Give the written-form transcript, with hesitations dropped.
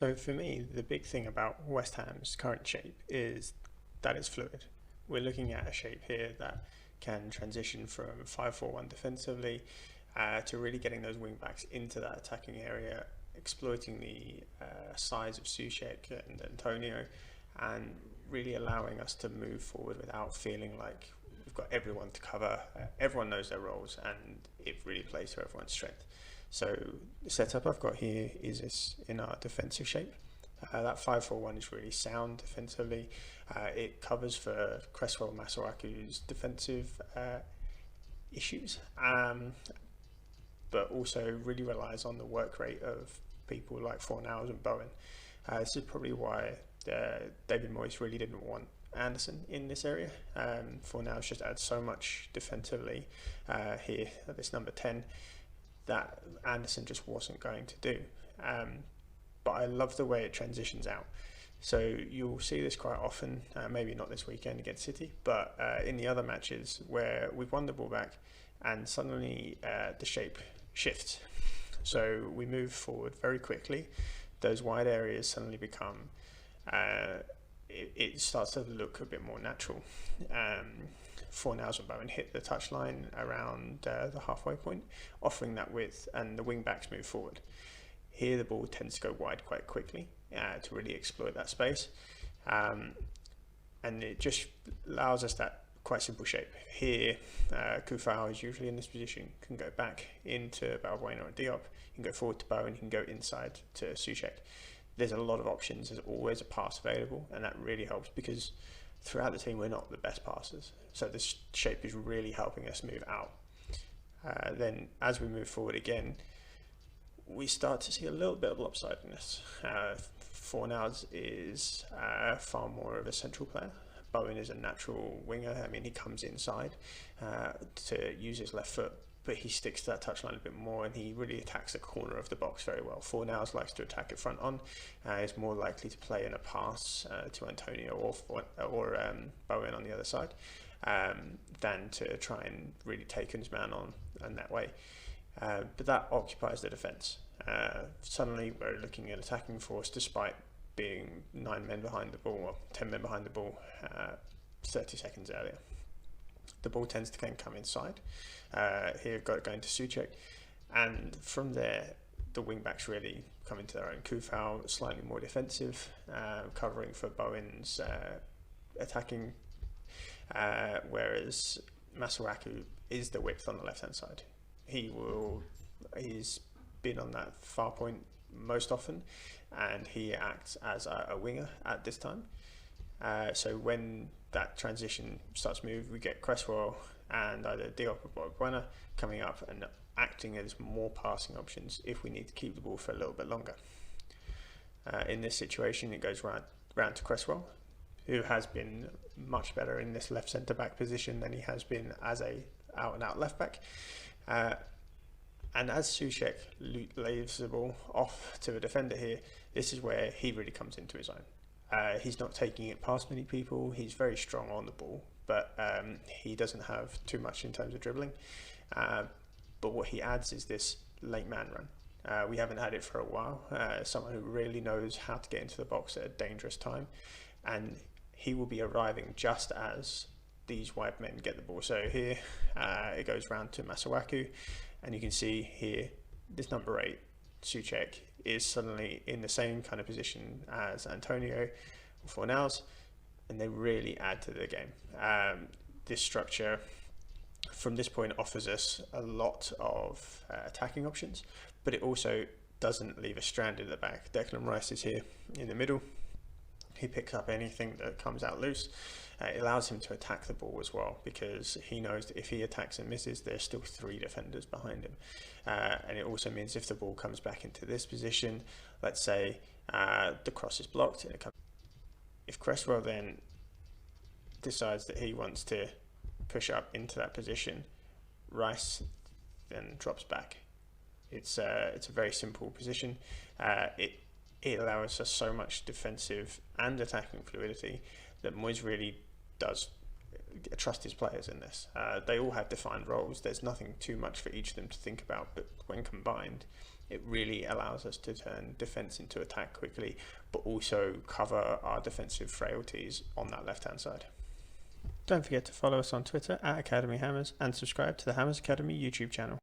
So for me, the big thing about West Ham's current shape is that it's fluid. We're looking at a shape here that can transition from 5-4-1 defensively to really getting those wing backs into that attacking area, exploiting the size of Soucek and Antonio, and really allowing us to move forward without feeling like we've got everyone to cover. Everyone knows their roles, and it really plays to everyone's strength. So the setup I've got here is this in our defensive shape. That 5-4-1 is really sound defensively. It covers for Cresswell Masuaku's defensive issues, but also really relies on the work rate of people like Fornals and Bowen. This is probably why David Moyes really didn't want Anderson in this area. Fornals just adds so much defensively here at this number 10 that Anderson just wasn't going to do. But I love the way it transitions out. So you'll see this quite often, maybe not this weekend against City, but in the other matches where we've won the ball back and suddenly the shape shifts. So we move forward very quickly. Those wide areas suddenly become, it starts to look a bit more natural. Fornals and Bowen hit the touchline around the halfway point, offering that width, and the wing backs move forward. Here the ball tends to go wide quite quickly to really exploit that space, and it just allows us that quite simple shape. Here Kufau is usually in this position, can go back into Balbuena or Diop, you can go forward to Bowen, you can go inside to Soucek. There's a lot of options, there's always a pass available, and that really helps because throughout the team we're not the best passers, so this shape is really helping us move out. Then as we move forward again, we start to see a little bit of lopsidedness. Fornals is far more of a central player. Bowen is a natural winger. I mean, he comes inside to use his left foot, but he sticks to that touchline a bit more, and he really attacks the corner of the box very well. Fornals likes to attack it front on. Is more likely to play in a pass to Antonio or Bowen on the other side than to try and really take his man on in that way. But that occupies the defence. Suddenly we're looking at attacking force despite being 9 men behind the ball, or 10 men behind the ball 30 seconds earlier. The ball tends to come inside. Here going to Soucek, and from there the wing backs really come into their own. Kufau slightly more defensive, covering for Bowen's attacking, whereas Masuaku is the width on the left hand side. He's been on that far point most often, and he acts as a winger at this time. So when that transition starts to move, we get Cresswell and either Diop or Balbuena coming up and acting as more passing options if we need to keep the ball for a little bit longer. In this situation, it goes round to Cresswell, who has been much better in this left centre back position than he has been as a out and out left back. And as Soucek leaves the ball off to a defender here, this is where he really comes into his own. He's not taking it past many people, he's very strong on the ball, but he doesn't have too much in terms of dribbling. But what he adds is this late man run. We haven't had it for a while. Someone who really knows how to get into the box at a dangerous time, and he will be arriving just as these wide men get the ball. So here it goes round to Masuaku, and you can see here this number 8 Soucek is suddenly in the same kind of position as Antonio or Fornals, and they really add to the game. This structure from this point offers us a lot of attacking options, but it also doesn't leave us stranded at the back. Declan Rice is here in the middle. He picks up anything that comes out loose. It allows him to attack the ball as well, because he knows that if he attacks and misses, there's still 3 defenders behind him. And it also means if the ball comes back into this position, let's say the cross is blocked, and if Cresswell then decides that he wants to push up into that position, Rice then drops back. It's a very simple position. It allows us so much defensive and attacking fluidity that Moyes really does trust his players in this. They all have defined roles. There's nothing too much for each of them to think about, but when combined, it really allows us to turn defence into attack quickly, but also cover our defensive frailties on that left-hand side. Don't forget to follow us on Twitter @Academy Hammers and subscribe to the Hammers Academy YouTube channel.